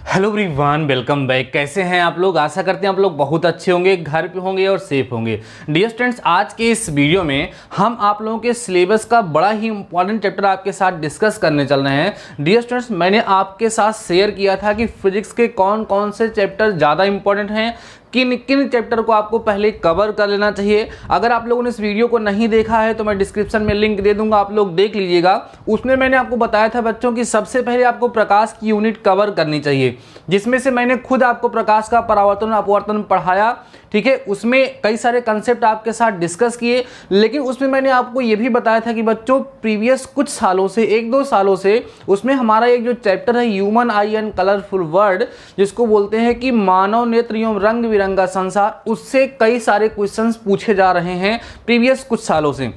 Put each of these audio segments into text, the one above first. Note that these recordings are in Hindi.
Hello everyone, welcome back. कैसे हैं आप लोग? आशा करते हैं आप लोग बहुत अच्छे होंगे, घर पे होंगे और सेफ होंगे। डियर स्टूडेंट्स, आज के इस वीडियो में हम आप लोगों के सिलेबस का बड़ा ही इंपॉर्टेंट चैप्टर आपके साथ डिस्कस करने चल रहे हैं। डियर स्टूडेंट्स, मैंने आपके साथ शेयर किया था कि फिजिक्स के कौन कौन से चैप्टर ज़्यादा इंपॉर्टेंट हैं, किन किन चैप्टर को आपको पहले कवर कर लेना चाहिए। अगर आप लोगों ने इस वीडियो को नहीं देखा है तो मैं डिस्क्रिप्शन में लिंक दे दूंगा, आप लोग देख लीजिएगा। उसमें मैंने आपको बताया था बच्चों कि सबसे पहले आपको प्रकाश की यूनिट कवर करनी चाहिए, जिसमें से मैंने खुद आपको प्रकाश का परावर्तन अपवर्तन पढ़ाया। ठीक है, उसमें कई सारे कंसेप्ट आपके साथ डिस्कस किए, लेकिन उसमें मैंने आपको ये भी बताया था कि बच्चों प्रीवियस कुछ सालों से, 1-2 सालों से, उसमें हमारा एक जो चैप्टर है human I and colourful world, जिसको बोलते हैं कि मानव नेत्र एवं रंग बिरंगा संसार, उससे कई सारे क्वेश्चंस पूछे जा रहे हैं प्रीवियस कुछ सालों से।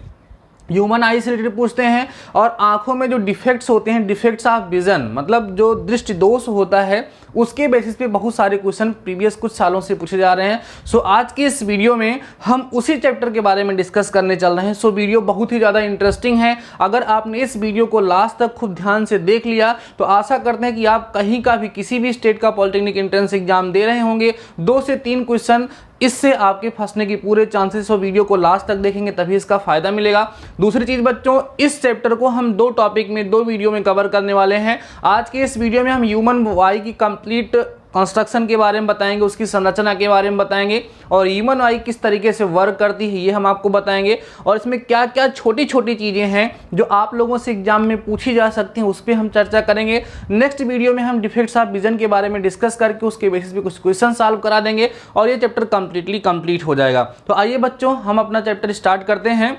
ह्यूमन आई से रिलेटेड पूछते हैं, और आंखों में जो डिफेक्ट्स होते हैं, डिफेक्ट्स ऑफ विजन, मतलब जो दृष्टि दोष होता है, उसके बेसिस पे बहुत सारे क्वेश्चन प्रीवियस कुछ सालों से पूछे जा रहे हैं। सो आज के इस वीडियो में हम उसी चैप्टर के बारे में डिस्कस करने चल रहे हैं। सो वीडियो बहुत ही ज़्यादा इंटरेस्टिंग है। अगर आपने इस वीडियो को लास्ट तक खूब ध्यान से देख लिया तो आशा करते हैं कि आप कहीं का भी किसी भी स्टेट का पॉलिटेक्निक एंट्रेंस एग्जाम दे रहे होंगे, 2 से 3 क्वेश्चन इससे आपके फंसने की पूरे चांसेस हो। वीडियो को लास्ट तक देखेंगे तभी इसका फायदा मिलेगा। दूसरी चीज बच्चों, इस चैप्टर को हम 2 टॉपिक में 2 वीडियो में कवर करने वाले हैं। आज के इस वीडियो में हम ह्यूमन आई की कंप्लीट कंस्ट्रक्शन के बारे में बताएंगे, उसकी संरचना के बारे में बताएंगे, और ह्यूमन आई किस तरीके से वर्क करती है ये हम आपको बताएंगे, और इसमें क्या क्या छोटी छोटी चीज़ें हैं जो आप लोगों से एग्जाम में पूछी जा सकती हैं, उस पर हम चर्चा करेंगे। नेक्स्ट वीडियो में हम डिफेक्ट्स ऑफ विजन के बारे में डिस्कस करके उसके बेसिस पे कुछ क्वेश्चन सॉल्व करा देंगे, और ये चैप्टर कंप्लीट हो जाएगा। तो आइए बच्चों, हम अपना चैप्टर स्टार्ट करते हैं।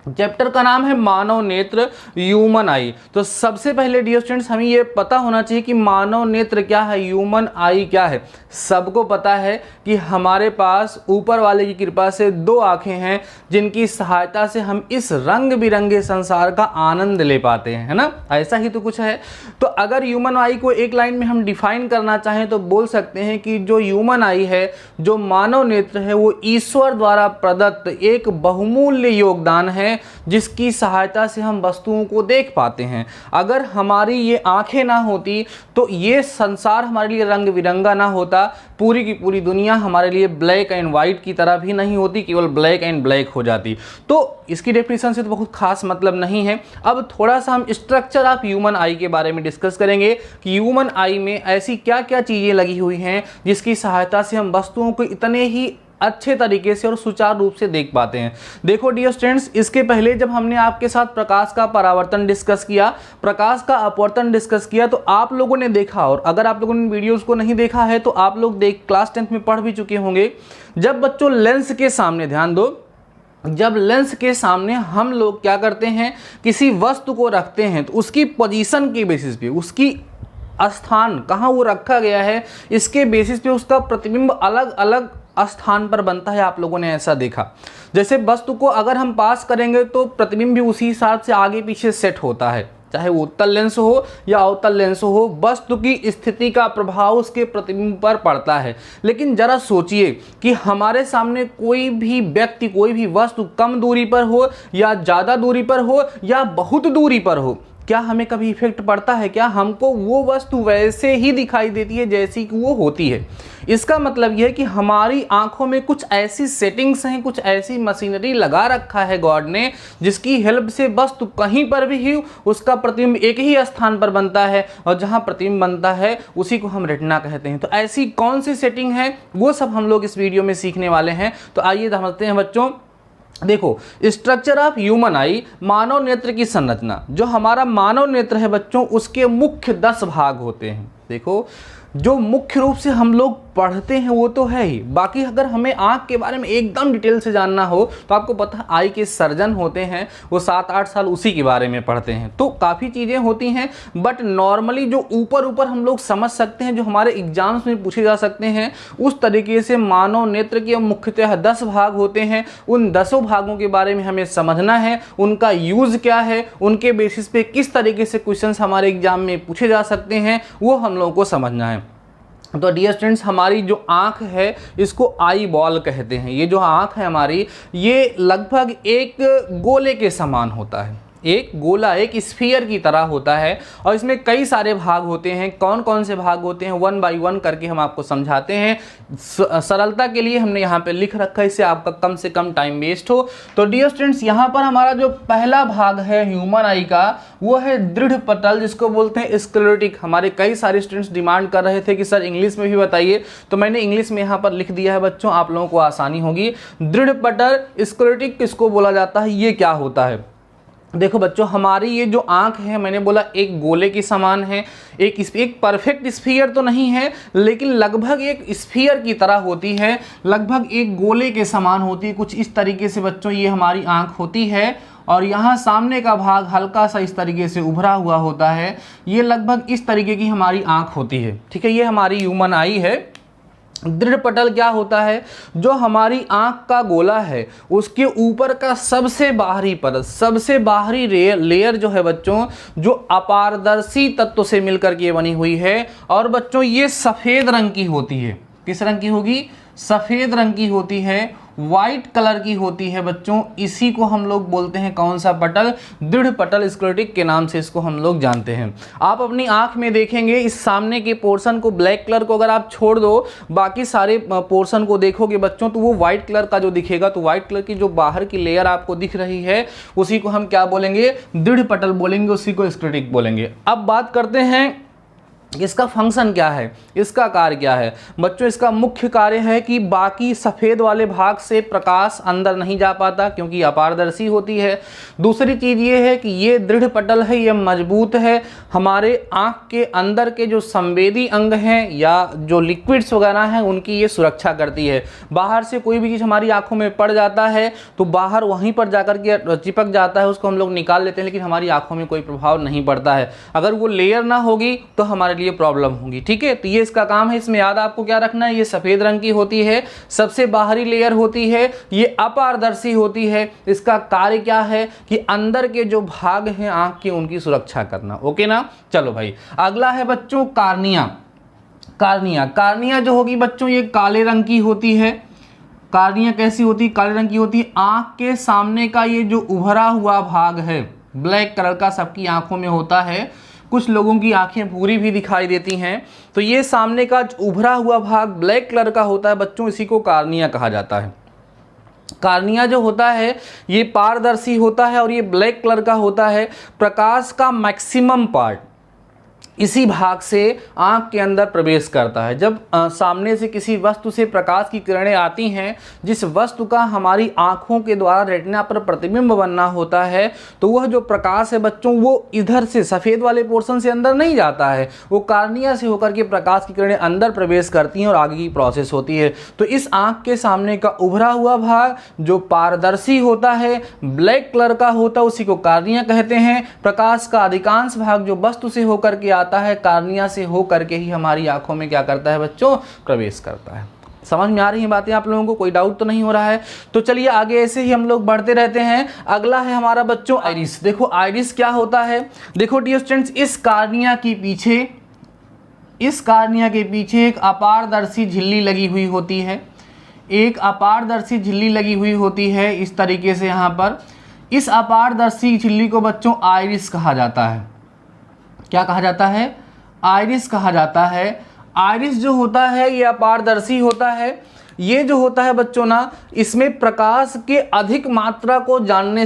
चैप्टर का नाम है मानव नेत्र, ह्यूमन आई। तो सबसे पहले डियर स्टूडेंट्स, हमें ये पता होना चाहिए कि मानव नेत्र क्या है, ह्यूमन आई क्या है। सबको पता है कि हमारे पास ऊपर वाले की कृपा से 2 आंखें हैं, जिनकी सहायता से हम इस रंग बिरंगे संसार का आनंद ले पाते हैं, है ना? ऐसा ही तो कुछ है। तो अगर ह्यूमन आई को एक लाइन में हम डिफाइन करना चाहें तो बोल सकते हैं कि जो ह्यूमन आई है, जो मानव नेत्र है, वो ईश्वर द्वारा प्रदत्त एक बहुमूल्य योगदान है, जिसकी सहायता से हम वस्तुओं को देख पाते हैं। अगर हमारी ये आंखें ना होती तो ये संसार हमारे लिए रंग बिरंगा ना होता, पूरी की पूरी दुनिया हमारे लिए ब्लैक एंड वाइट की तरह भी नहीं होती, केवल ब्लैक एंड ब्लैक हो जाती। तो इसकी डेफिनेशन से तो बहुत खास मतलब नहीं है। अब थोड़ा सा हम स्ट्रक्चर ऑफ ह्यूमन आई के बारे में डिस्कस करेंगे कि ह्यूमन आई में ऐसी क्या क्या चीज़ें लगी हुई हैं जिसकी सहायता से हम वस्तुओं को इतने ही अच्छे तरीके से और सुचारू रूप से देख पाते हैं। देखो डियर स्टूडेंट्स, इसके पहले जब हमने आपके साथ प्रकाश का परावर्तन डिस्कस किया, प्रकाश का अपवर्तन डिस्कस किया, तो आप लोगों ने देखा, और अगर आप लोगों ने वीडियोस को नहीं देखा है तो आप लोग क्लास 10th में पढ़ भी चुके होंगे। जब बच्चों लेंस के सामने, ध्यान दो, जब लेंस के सामने हम लोग क्या करते हैं, किसी वस्तु को रखते हैं, तो उसकी पोजीशन के बेसिस पे, उसकी स्थान कहाँ वो रखा गया है, इसके बेसिस पे उसका प्रतिबिंब अलग अलग स्थान पर बनता है। आप लोगों ने ऐसा देखा, जैसे वस्तु को अगर हम पास करेंगे तो प्रतिबिंब भी उसी हिसाब से आगे पीछे सेट होता है, चाहे वो उत्तल लेंस हो या अवतल लेंस हो, वस्तु की स्थिति का प्रभाव उसके प्रतिबिंब पर पड़ता है। लेकिन जरा सोचिए कि हमारे सामने कोई भी व्यक्ति, कोई भी वस्तु कम दूरी पर हो या ज़्यादा दूरी पर हो या बहुत दूरी पर हो, क्या हमें कभी इफेक्ट पड़ता है? क्या हमको वो वस्तु वैसे ही दिखाई देती है जैसी कि वो होती है? इसका मतलब यह है कि हमारी आंखों में कुछ ऐसी सेटिंग्स हैं, कुछ ऐसी मशीनरी लगा रखा है गॉड ने, जिसकी हेल्प से वस्तु कहीं पर भी हो, उसका प्रतिबिंब एक ही स्थान पर बनता है, और जहां प्रतिबिंब बनता है उसी को हम रेटिना कहते हैं। तो ऐसी कौन सी सेटिंग है, वो सब हम लोग इस वीडियो में सीखने वाले हैं। तो आइए समझते हैं बच्चों। देखो, स्ट्रक्चर ऑफ ह्यूमन आई, मानव नेत्र की संरचना। जो हमारा मानव नेत्र है बच्चों, उसके मुख्य 10 भाग होते हैं। देखो, जो मुख्य रूप से हम लोग पढ़ते हैं वो तो है ही, बाकी अगर हमें आँख के बारे में एकदम डिटेल से जानना हो तो आपको पता है आई के सर्जन होते हैं, वो 7-8 साल उसी के बारे में पढ़ते हैं। तो काफ़ी चीज़ें होती हैं, बट नॉर्मली जो ऊपर ऊपर हम लोग समझ सकते हैं, जो हमारे एग्जाम्स में पूछे जा सकते हैं, उस तरीके से मानव नेत्र के मुख्यतः 10 भाग होते हैं। उन 10 भागों के बारे में हमें समझना है, उनका यूज़ क्या है, उनके बेसिस पे किस तरीके से क्वेश्चन हमारे एग्जाम में पूछे जा सकते हैं, वो हम लोगों को समझना है। तो डियर स्टूडेंट्स, हमारी जो आँख है इसको आई बॉल कहते हैं। ये जो आँख है हमारी, ये लगभग एक गोले के समान होता है। एक गोला, एक स्फीयर की तरह होता है और इसमें कई सारे भाग होते हैं। कौन कौन से भाग होते हैं वन बाय वन करके हम आपको समझाते हैं। सरलता के लिए हमने यहाँ पे लिख रखा है, इससे आपका कम से कम टाइम वेस्ट हो। तो डियर स्टूडेंट्स, यहाँ पर हमारा जो पहला भाग है ह्यूमन आई का, वो है दृढ़ पटल, जिसको बोलते हैं स्क्लेरोटिक। हमारे कई सारे स्टूडेंट्स डिमांड कर रहे थे कि सर इंग्लिश में भी बताइए, तो मैंने इंग्लिश में यहाँ पर लिख दिया है बच्चों, आप लोगों को आसानी होगी। दृढ़ पटल स्क्लेरोटिक किसको बोला जाता है, ये क्या होता है। देखो बच्चों, हमारी ये जो आंख है, मैंने बोला एक गोले की समान है, एक परफेक्ट स्फीयर तो नहीं है, लेकिन लगभग एक स्फीयर की तरह होती है, लगभग एक गोले के समान होती है। कुछ इस तरीके से बच्चों ये हमारी आंख होती है और यहाँ सामने का भाग हल्का सा इस तरीके से उभरा हुआ होता है। ये लगभग इस तरीके की हमारी आंख होती है, ठीक है। ये हमारी ह्यूमन आई है। दृढ़ पटल क्या होता है, जो हमारी आंख का गोला है उसके ऊपर का सबसे बाहरी परत, सबसे बाहरी लेयर जो है बच्चों, जो अपारदर्शी तत्व से मिलकर के बनी हुई है। और बच्चों ये सफ़ेद रंग की होती है। किस रंग की होगी, सफ़ेद रंग की होती है, वाइट कलर की होती है बच्चों। इसी को हम लोग बोलते हैं कौन सा पटल, दृढ़ पटल स्क्लेरोटिक के नाम से इसको हम लोग जानते हैं। आप अपनी आंख में देखेंगे इस सामने के पोर्शन को, ब्लैक कलर को अगर आप छोड़ दो, बाकी सारे पोर्शन को देखोगे बच्चों, तो वो व्हाइट कलर का जो दिखेगा, तो व्हाइट कलर की जो बाहर की लेयर आपको दिख रही है उसी को हम क्या बोलेंगे, दृढ़ पटल बोलेंगे, उसी को स्क्लेरोटिक बोलेंगे। अब बात करते हैं इसका फंक्शन क्या है, इसका कार्य क्या है। बच्चों इसका मुख्य कार्य है कि बाकी सफ़ेद वाले भाग से प्रकाश अंदर नहीं जा पाता क्योंकि अपारदर्शी होती है। दूसरी चीज़ ये है कि ये दृढ़ पटल है, ये मजबूत है, हमारे आँख के अंदर के जो संवेदी अंग हैं या जो लिक्विड्स वगैरह हैं उनकी ये सुरक्षा करती है। बाहर से कोई भी चीज़ हमारी आँखों में पड़ जाता है तो बाहर वहीं पर जाकर के चिपक जाता है, उसको हम लोग निकाल लेते हैं, लेकिन हमारी आँखों में कोई प्रभाव नहीं पड़ता है। अगर वो लेयर ना होगी तो हमारे लिए प्रॉब्लम होगी, ठीक है। तो ये इसका काम है। इसमें याद आपको क्या रखना है, ये सफेद रंग की होती है, सबसे बाहरी लेयर होती है, ये अपारदर्शी होती है। इसका कार्य क्या है कि अंदर के जो भाग हैं आंख के उनकी सुरक्षा करना। ओके ना। चलो भाई, अगला है बच्चों कार्निया। कार्निया जो होगी बच्चों ये काले रंग की होती है। कार्निया कैसी होती है, काले रंग की होती है। आंख के सामने का ये जो उभरा हुआ भाग है ब्लैक कलर का सबकी आंखों में होता है, कुछ लोगों की आंखें पूरी भी दिखाई देती हैं। तो ये सामने का उभरा हुआ भाग ब्लैक कलर का होता है बच्चों, इसी को कार्निया कहा जाता है। कार्निया जो होता है ये पारदर्शी होता है और ये ब्लैक कलर का होता है। प्रकाश का मैक्सिमम पार्ट इसी भाग से आंख के अंदर प्रवेश करता है। जब सामने से किसी वस्तु से प्रकाश की किरणें आती हैं, जिस वस्तु का हमारी आंखों के द्वारा रेटिना पर प्रतिबिंब बनना होता है, तो वह जो प्रकाश है बच्चों वो इधर से सफ़ेद वाले पोर्शन से अंदर नहीं जाता है, वो कार्निया से होकर के प्रकाश की किरणें अंदर प्रवेश करती हैं और आगे की प्रोसेस होती है। तो इस आंख के सामने का उभरा हुआ भाग जो पारदर्शी होता है, ब्लैक कलर का होता है, उसी को कार्निया कहते हैं। प्रकाश का अधिकांश भाग जो वस्तु से होकर के आता है, कार्निया से हो करके ही हमारी आंखों में क्या करता है बच्चों, प्रवेश करता है। समझ में आ रही है बातें आप लोगों को, कोई डाउट तो नहीं हो रहा है। तो चलिए आगे ऐसे ही हम लोग बढ़ते रहते हैं। अगला है हमारा बच्चों आइरिस। देखो आइरिस क्या होता है, देखो डियर स्टूडेंट्स, इस कार्निया के पीछे एक अपारदर्शी झिल्ली लगी हुई होती है, एक अपारदर्शी झिल्ली लगी हुई होती है इस तरीके से। यहाँ पर इस अपारदर्शी झिल्ली को बच्चों आइरिस कहा जाता है। क्या कहा जाता है, आइरिस कहा जाता है। आइरिस जो होता है ये अपारदर्शी होता है। ये जो होता है बच्चों ना, इसमें प्रकाश के अधिक मात्रा को जाने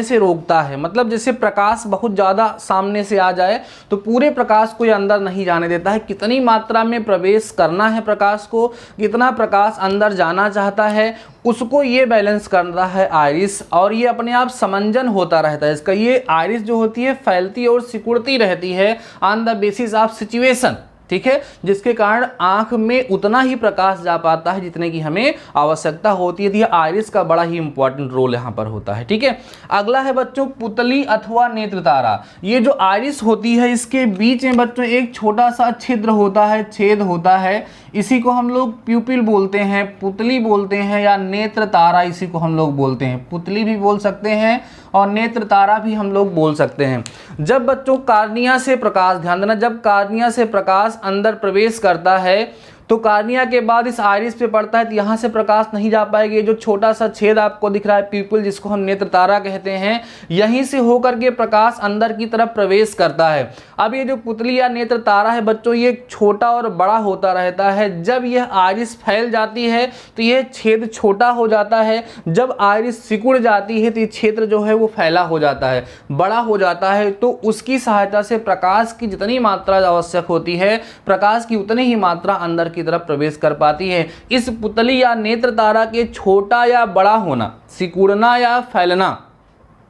से रोकता है। मतलब जैसे प्रकाश बहुत ज़्यादा सामने से आ जाए तो पूरे प्रकाश को ये अंदर नहीं जाने देता है। कितनी मात्रा में प्रवेश करना है प्रकाश को, कितना प्रकाश अंदर जाना चाहता है, उसको ये बैलेंस करता है आइरिस, और ये अपने आप समंजन होता रहता है इसका। ये आइरिस जो होती है फैलती और सिकुड़ती रहती है on the basis of situation, ठीक है, जिसके कारण आंख में उतना ही प्रकाश जा पाता है जितने की हमें आवश्यकता होती है। यह आइरिस का बड़ा ही इंपॉर्टेंट रोल यहाँ पर होता है, ठीक है। अगला है बच्चों पुतली अथवा नेत्र तारा। ये जो आइरिस होती है इसके बीच में बच्चों एक छोटा सा छिद्र होता है, छेद होता है, इसी को हम लोग प्यूपिल बोलते हैं, पुतली बोलते हैं, या नेत्र तारा इसी को हम लोग बोलते हैं। पुतली भी बोल सकते हैं और नेत्र तारा भी हम लोग बोल सकते हैं। जब बच्चों कार्निया से प्रकाश, ध्यान देना, जब कार्निया से प्रकाश अंदर प्रवेश करता है तो कार्निया के बाद इस आइरिस पे पड़ता है, तो यहाँ से प्रकाश नहीं जा पाएगा। ये जो छोटा सा छेद आपको दिख रहा है प्यूपिल, जिसको हम नेत्र तारा कहते हैं, यहीं से होकर के प्रकाश अंदर की तरफ प्रवेश करता है। अब ये जो पुतली या नेत्र तारा है बच्चों, ये छोटा और बड़ा होता रहता है। जब यह आइरिस फैल जाती है तो यह छेद छोटा हो जाता है, जब आइरिस सिकुड़ जाती है तो ये क्षेत्र जो है वो फैला हो जाता है, बड़ा हो जाता है। तो उसकी सहायता से प्रकाश की जितनी मात्रा आवश्यक होती है, प्रकाश की उतनी ही मात्रा अंदर की तरफ प्रवेश कर पाती है। इस पुतली या नेत्र तारा के छोटा या बड़ा होना, सिकुड़ना या फैलना,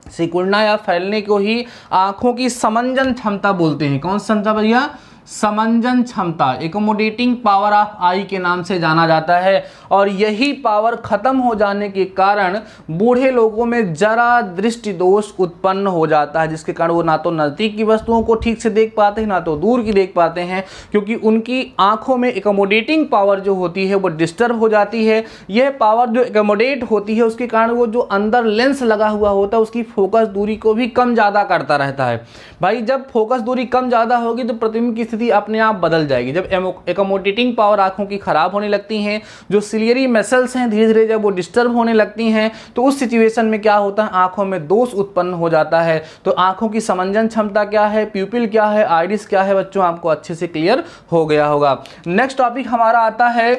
सिकुड़ना या फैलने को ही आंखों की समंजन क्षमता बोलते हैं। कौन सा क्षमता भैया? समंजन क्षमता, एकोमोडेटिंग पावर ऑफ आई के नाम से जाना जाता है। और यही पावर खत्म हो जाने के कारण बूढ़े लोगों में जरा दृष्टि दोष उत्पन्न हो जाता है, जिसके कारण वो ना तो नज़दीक की वस्तुओं को ठीक से देख पाते हैं, ना तो दूर की देख पाते हैं, क्योंकि उनकी आंखों में एकोमोडेटिंग पावर जो होती है वो डिस्टर्ब हो जाती है। यह पावर जो एकोमोडेट होती है उसके कारण वो जो अंदर लेंस लगा हुआ होता है उसकी फोकस दूरी को भी कम ज़्यादा करता रहता है। भाई जब फोकस दूरी कम ज़्यादा होगी तो प्रतिबिंब की स्थिति अपने आप बदल जाएगी। जब एकोमोडेटिंग पावर आंखों की खराब होने लगती हैं, जो सिलियरी मसल्स हैं धीरे धीरे जब वो डिस्टर्ब होने लगती हैं, तो उस सिचुएशन में क्या होता है, आंखों में दोष उत्पन्न हो जाता है। तो आंखों की समंजन क्षमता क्या है, प्यूपिल क्या है, आइरिस क्या है, बच्चों आपको अच्छे से क्लियर हो गया होगा। नेक्स्ट टॉपिक हमारा आता है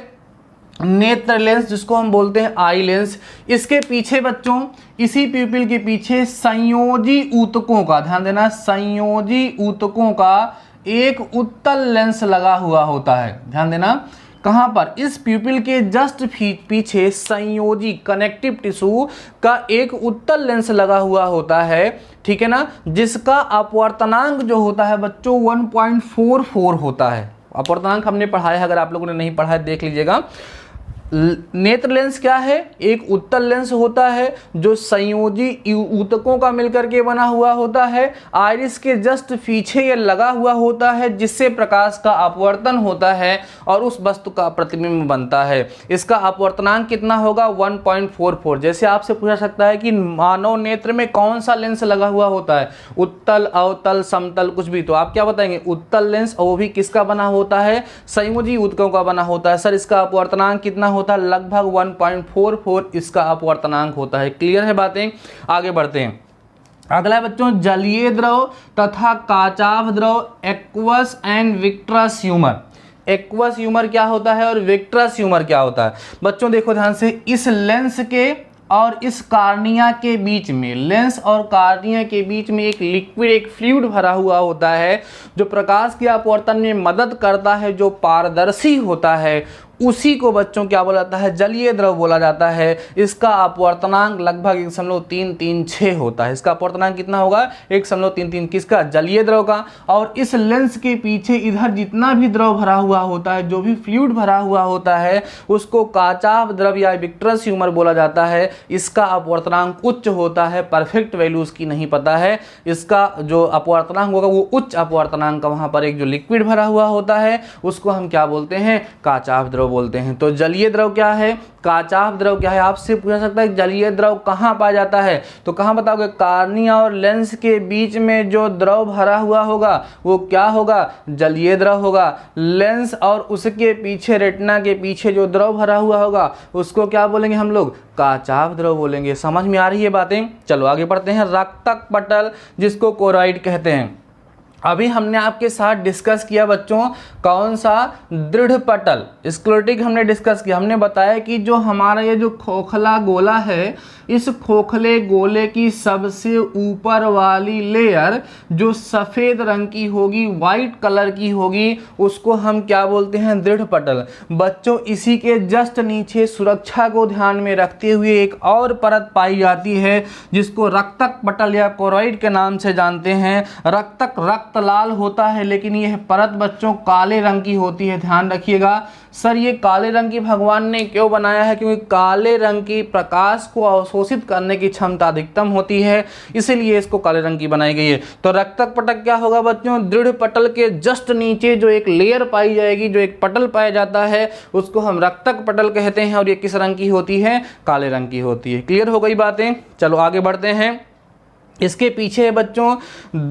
नेत्र लेंस, जिसको हम बोलते हैं आई लेंस। इसके पीछे बच्चों, इसी प्यूपिल के पीछे संयोजी ऊतकों का, ध्यान देना, संयोजी ऊतकों का एक उत्तल लेंस लगा हुआ होता है। ध्यान देना, कहां पर? इस प्यूपिल के जस्ट पीछे संयोजी कनेक्टिव टिश्यू का एक उत्तल लेंस लगा हुआ होता है, ठीक है ना, जिसका अपवर्तनांक जो होता है बच्चों 1.44 होता है। अपवर्तनांक हमने पढ़ाया है, अगर आप लोगों ने नहीं पढ़ा है देख लीजिएगा। नेत्र लेंस क्या है? एक उत्तल लेंस होता है जो संयोजी ऊतकों का मिलकर के बना हुआ होता है। आइरिस के जस्ट पीछे ये लगा हुआ होता है, जिससे प्रकाश का अपवर्तन होता है और उस वस्तु का प्रतिबिंब बनता है। इसका अपवर्तनांक कितना होगा? 1.44। जैसे आपसे पूछा सकता है कि मानव नेत्र में कौन सा लेंस लगा हुआ होता है, उत्तल, अवतल, समतल, कुछ भी, तो आप क्या बताएंगे? उत्तल लेंस, और वो भी किसका बना होता है? संयोजी ऊतकों का बना होता है। सर इसका अपवर्तनांक कितना होता है? लगभग 1.44 इसका अपवर्तनांक होता है। क्लियर है बातें? आगे बढ़ते हैं। अगला बच्चों, जलीय द्रव तथा काचाभ द्रव, aqueous and vitreous humour. Aqueous humour क्या होता है और विट्रस ह्यूमर क्या होता है? बच्चों देखो ध्यान से, इस लेंस के और इस कार्निया के बीच में, लेंस और कार्निया के बीच में एक लिक्विड, एक फ्लूइड भरा हुआ होता है, जो प्रकाश के अपवर्तन में मदद करता है, जो पारदर्शी होता है, उसी को बच्चों क्या बोला जाता है? जलीय द्रव बोला जाता है। इसका अपवर्तनांक लगभग 1.336 होता है। इसका अपवर्तनांक कितना होगा? 1.33, किसका? जलीय द्रव का। और इस लेंस के पीछे इधर जितना भी द्रव भरा हुआ होता है, जो भी फ्लूइड भरा हुआ होता है, उसको काचाभ द्रव या विट्रस ह्यूमर बोला जाता है। इसका अपवर्तनांक उच्च होता है, परफेक्ट वैल्यू उसकी नहीं पता है। इसका जो अपवर्तनांक होगा वो उच्च अपवर्तनांक का, वहां पर एक जो लिक्विड भरा हुआ होता है उसको हम क्या बोलते हैं? काचाभ द्रव बोलते हैं। तो जलीय द्रव क्या है, काचाभ द्रव क्या है? आपसे पूछा सकता है जलीय द्रव कहाँ पाया जाता है, तो कहाँ बताओगे? कार्निया और लेंस के बीच में जो द्रव भरा हुआ होगा वो क्या होगा? जलीय द्रव होगा। लेंस और उसके पीछे, रेटिना के पीछे जो द्रव भरा हुआ होगा उसको क्या बोलेंगे हम लोग? काचाभ द्रव बोलेंगे। समझ में आ रही है बातें? चलो आगे बढ़ते हैं। रक्तक पटल, जिसको कोरॉइड कहते हैं। अभी हमने आपके साथ डिस्कस किया बच्चों, कौन सा? दृढ़ पटल, स्क्लेरोटिक हमने डिस्कस किया। हमने बताया कि जो हमारा ये जो खोखला गोला है, इस खोखले गोले की सबसे ऊपर वाली लेयर जो सफ़ेद रंग की होगी, वाइट कलर की होगी, उसको हम क्या बोलते हैं? दृढ़ पटल। बच्चों इसी के जस्ट नीचे सुरक्षा को ध्यान में रखते हुए एक और परत पाई जाती है, जिसको रक्तक पटल या कोरॉइड के नाम से जानते हैं। रक्तक रक्त लाल होता है, लेकिन यह परत बच्चों काले रंग की होती है। ध्यान रखिएगा। सर ये काले रंग की भगवान ने क्यों बनाया है? क्योंकि काले रंग की प्रकाश को अवशोषित करने की क्षमता अधिकतम होती है, इसीलिए इसको काले रंग की बनाई गई है। तो रक्तक पटल क्या होगा बच्चों? दृढ़ पटल के जस्ट नीचे जो एक लेयर पाई जाएगी, जो एक पटल पाया जाता है, उसको हम रक्तक पटल कहते हैं। और ये किस रंग की होती है? काले रंग की होती है। क्लियर हो गई बातें? चलो आगे बढ़ते हैं। इसके पीछे है बच्चों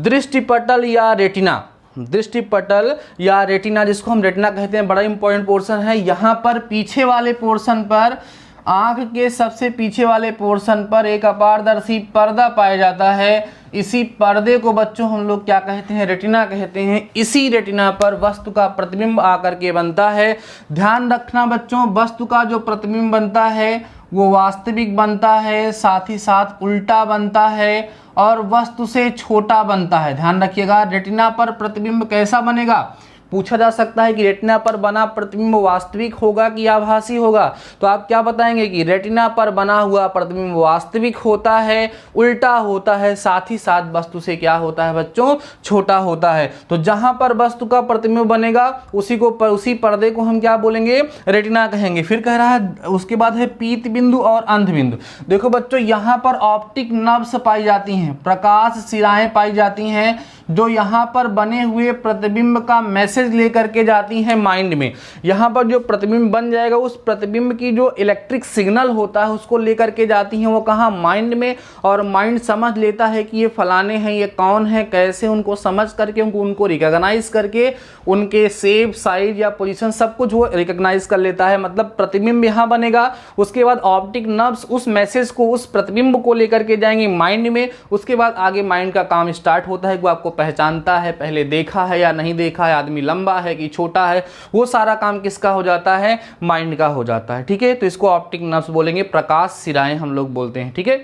दृष्टि पटल या रेटिना। दृष्टि पटल या रेटिना, जिसको हम रेटिना कहते हैं, बड़ा इंपॉर्टेंट पोर्शन है। यहाँ पर पीछे वाले पोर्शन पर, आंख के सबसे पीछे वाले पोर्शन पर एक अपारदर्शी पर्दा पाया जाता है। इसी पर्दे को बच्चों हम लोग क्या कहते हैं, रेटिना कहते हैं। इसी रेटिना पर वस्तु का प्रतिबिंब आकर के बनता है। ध्यान रखना बच्चों, वस्तु का जो प्रतिबिंब बनता है वो वास्तविक बनता है, साथ ही साथ उल्टा बनता है और वस्तु से छोटा बनता है। ध्यान रखिएगा, रेटिना पर प्रतिबिंब कैसा बनेगा, पूछा जा सकता है कि रेटिना पर बना प्रतिबिंब वास्तविक होगा कि आभासी होगा। तो आप क्या बताएंगे कि रेटिना पर बना हुआ प्रतिबिंब वास्तविक होता है, उल्टा होता है, साथ ही साथ वस्तु से क्या होता है बच्चों, छोटा होता है। तो जहां पर वस्तु का प्रतिबिंब बनेगा उसी पर्दे को हम क्या बोलेंगे, रेटिना कहेंगे। फिर कह रहा है, उसके बाद है पीत बिंदु और अंध बिंदु। देखो बच्चों, यहाँ पर ऑप्टिक नर्व्स पाई जाती हैं, प्रकाश सिराएं पाई जाती हैं, जो यहाँ पर बने हुए प्रतिबिंब का मैसेज लेकर के जाती हैं माइंड में। यहाँ पर जो प्रतिबिंब बन जाएगा, उस प्रतिबिंब की जो इलेक्ट्रिक सिग्नल होता है उसको लेकर के जाती हैं वो कहाँ, माइंड में। और माइंड समझ लेता है कि ये फलाने हैं, ये कौन है, कैसे, उनको समझ करके उनको रिकॉग्नाइज करके उनके शेप, साइज या पोजीशन सब कुछ वो रिकॉग्नाइज कर लेता है। मतलब प्रतिबिंब यहाँ बनेगा, उसके बाद ऑप्टिक नर्व्स उस मैसेज को, उस प्रतिबिंब को लेकर के जाएंगे माइंड में। उसके बाद आगे माइंड का काम स्टार्ट होता है, वो आपको पहचानता है, पहले देखा है या नहीं देखा है, आदमी लंबा है कि छोटा है, वो सारा काम किसका हो जाता है, माइंड का हो जाता है। ठीक है, तो इसको ऑप्टिक नर्व्स बोलेंगे, प्रकाश सिराएं हम लोग बोलते हैं। ठीक है,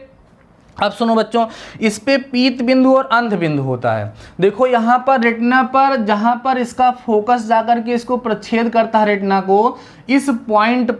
अब सुनो बच्चों, इस पे पीत बिंदु और अंध बिंदु होता है। देखो यहाँ पर रेटिना पर जहाँ पर इसका फोकस जाकर के इसको प्रच्छेद करता है रेटिना को, इस पॉइंट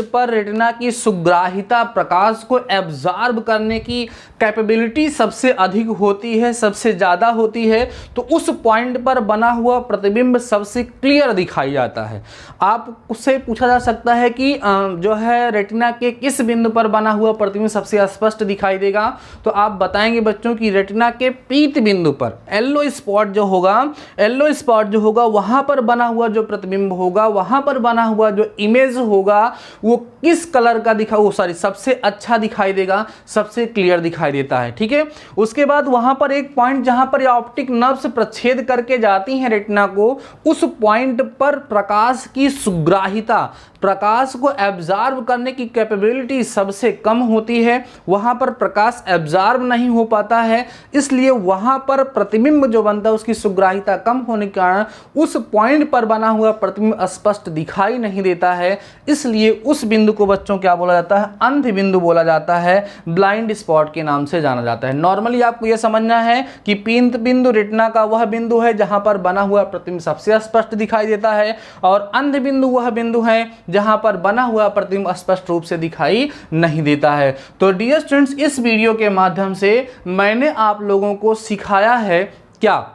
पर रेटिना की सुग्राहिता, प्रकाश को एब्जॉर्ब करने की कैपेबिलिटी सबसे अधिक होती है, सबसे ज़्यादा होती है। तो उस पॉइंट पर बना हुआ प्रतिबिंब सबसे क्लियर दिखाई जाता है। आप उससे पूछा जा सकता है कि जो है रेटिना के किस बिंदु पर बना हुआ प्रतिबिंब सबसे स्पष्ट दिखाई देगा। तो आप बताएंगे बच्चों कि रेटिना के पीत बिंदु पर येलो स्पॉट जो होगा वहां पर बना हुआ जो प्रतिबिंब होगा, वहां पर बना हुआ जो इमेज होगा वो किस कलर का सबसे अच्छा दिखाई देगा, सबसे क्लियर दिखाई देता है। ठीक है, उसके बाद वहां पर एक पॉइंट जहां पर ऑप्टिक नर्व्स प्रच्छेद करके जाती हैं रेटिना को, उस पॉइंट पर प्रकाश की सुग्राहिता, प्रकाश को एब्जॉर्ब करने की कैपेबिलिटी सबसे कम होती है। वहां पर प्रकाश एब्जॉर्ब नहीं हो पाता है, इसलिए वहां पर प्रतिबिंब जो बनता है उसकी सुग्राहिता कम होने के कारण उस पॉइंट पर बना हुआ प्रतिबिंब स्पष्ट दिखाई नहीं देता है। इसलिए उस बिंदु को बच्चों क्या बोला जाता है, अंध बिंदु बोला जाता है, ब्लाइंड स्पॉट के नाम से जाना जाता है। नॉर्मली आपको यह समझना है कि पीत बिंदु रेटिना का वह बिंदु है जहां पर बना हुआ प्रतिबिंब सबसे स्पष्ट दिखाई देता है, और अंध बिंदु वह बिंदु है जहां पर बना हुआ प्रतिबिंब स्पष्ट रूप से दिखाई नहीं देता है। तो डियर स्टूडेंट्स, इस वीडियो के माध्यम से मैंने आप लोगों को सिखाया है क्या,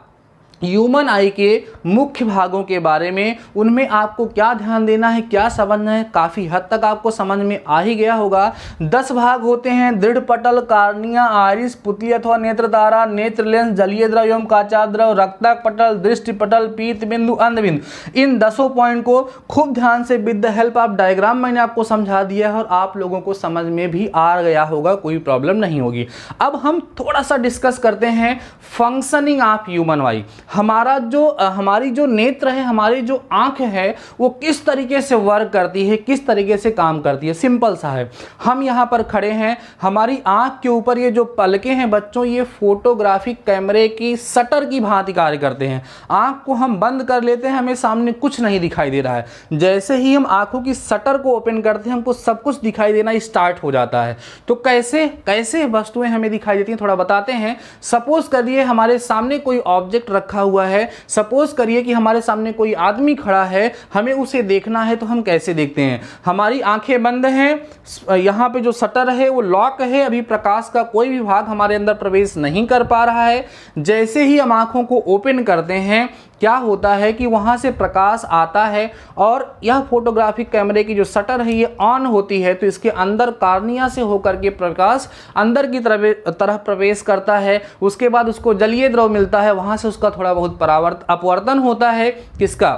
ह्यूमन आई के मुख्य भागों के बारे में, उनमें आपको क्या ध्यान देना है, क्या समझना है। काफ़ी हद तक आपको समझ में आ ही गया होगा। 10 भाग होते हैं, दृढ़ पटल, कार्निया, आइरिस, पुतली अथवा नेत्र तारा, नेत्र लेंस, जलीय द्रव एवं काचा द्रव, रक्तक पटल, दृष्टि पटल, पीत बिंदु, अंध बिंदु। इन 10 पॉइंट को खूब ध्यान से with the help of diagram मैंने आपको समझा दिया है और आप लोगों को समझ में भी आ गया होगा, कोई प्रॉब्लम नहीं होगी। अब हम थोड़ा सा डिस्कस करते हैं फंक्शनिंग ऑफ ह्यूमन आई। हमारी जो नेत्र है, हमारी जो आंख है, वो किस तरीके से वर्क करती है, किस तरीके से काम करती है। सिंपल सा है, हम यहाँ पर खड़े हैं, हमारी आंख के ऊपर ये जो पलके हैं बच्चों, ये फोटोग्राफिक कैमरे की शटर की भांति कार्य करते हैं। आंख को हम बंद कर लेते हैं, हमें सामने कुछ नहीं दिखाई दे रहा है। जैसे ही हम आंखों की शटर को ओपन करते हैं, हमको सब कुछ दिखाई देना स्टार्ट हो जाता है। तो कैसे कैसे वस्तुएं हमें दिखाई देती हैं, थोड़ा बताते हैं। सपोज करिए हमारे सामने कोई ऑब्जेक्ट रखा हुआ है, सपोज करिए कि हमारे सामने कोई आदमी खड़ा है, हमें उसे देखना है, तो हम कैसे देखते हैं। हमारी आंखें बंद हैं, यहाँ पे जो शटर है वो लॉक है, अभी प्रकाश का कोई भी भाग हमारे अंदर प्रवेश नहीं कर पा रहा है। जैसे ही हम आंखों को ओपन करते हैं, क्या होता है कि वहां से प्रकाश आता है और यह फोटोग्राफिक कैमरे की जो शटर है ये ऑन होती है, तो इसके अंदर कार्निया से होकर के प्रकाश अंदर की तरह प्रवेश करता है। उसके बाद उसको जलीय द्रव मिलता है, वहां से उसका थोड़ा बहुत अपवर्तन होता है, किसका,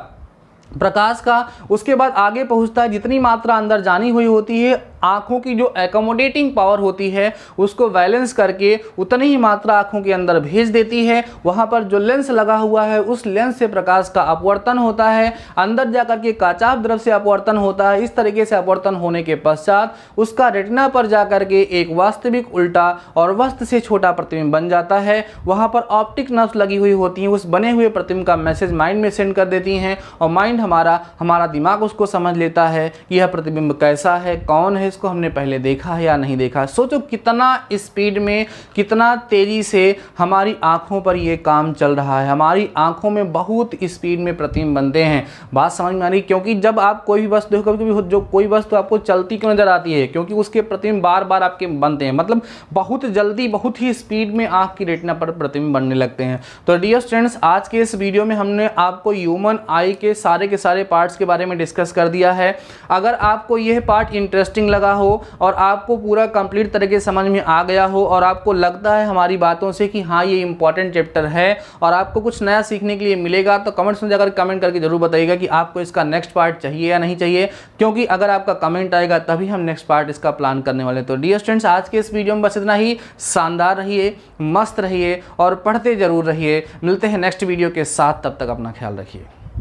प्रकाश का। उसके बाद आगे पहुंचता है, जितनी मात्रा अंदर जानी हुई होती है आंखों की जो एकोमोडेटिंग पावर होती है उसको बैलेंस करके उतनी ही मात्रा आंखों के अंदर भेज देती है। वहां पर जो लेंस लगा हुआ है उस लेंस से प्रकाश का अपवर्तन होता है, अंदर जाकर के काचाभ द्रव से अपवर्तन होता है। इस तरीके से अपवर्तन होने के पश्चात उसका रेटिना पर जाकर के एक वास्तविक उल्टा और वस्तु से छोटा प्रतिबिंब बन जाता है। वहां पर ऑप्टिक नर्व्स लगी हुई होती हैं, उस बने हुए प्रतिबिंब का मैसेज माइंड में सेंड कर देती हैं और माइंड हमारा दिमाग उसको समझ लेता है कि यह प्रतिबिंब कैसा है, कौन है, इसको हमने पहले देखा है या नहीं देखा। सोचो कितना स्पीड में, कितना तेजी से हमारी आंखों पर यह काम चल रहा है। हमारी आंखों में बहुत स्पीड में प्रतिबिंब बनते हैं। बात समझ में आ रही? क्योंकि जब आप कोई भी वस्तु देखो, कभी जो कोई वस्तु आपको चलती क्यों नजर आती है, क्योंकि उसके प्रतिबिंब बार बार आपके बनते हैं, मतलब बहुत जल्दी, बहुत ही स्पीड में आंख की रेटिना पर प्रतिबिंब बनने लगते हैं। तो डियर स्टूडेंट्स, आज के इस वीडियो में हमने आपको ह्यूमन आई के सारे पार्ट्स के बारे में डिस्कस कर दिया है। अगर आपको यह पार्ट इंटरेस्टिंग लगा हो और आपको पूरा कंप्लीट तरीके से समझ में आ गया हो और आपको लगता है हमारी बातों से कि हाँ ये इंपॉर्टेंट चैप्टर है और आपको कुछ नया सीखने के लिए मिलेगा, तो कमेंट्स में जाकर कमेंट करके जरूर बताइएगा कि आपको इसका नेक्स्ट पार्ट चाहिए या नहीं चाहिए, क्योंकि अगर आपका कमेंट आएगा तभी हम नेक्स्ट पार्ट इसका प्लान करने वाले। तो डियर स्टूडेंट्स, आज के इस वीडियो में बस इतना ही। शानदार रहिए, मस्त रहिए और पढ़ते जरूर रहिए। मिलते हैं नेक्स्ट वीडियो के साथ, तब तक अपना ख्याल रखिए।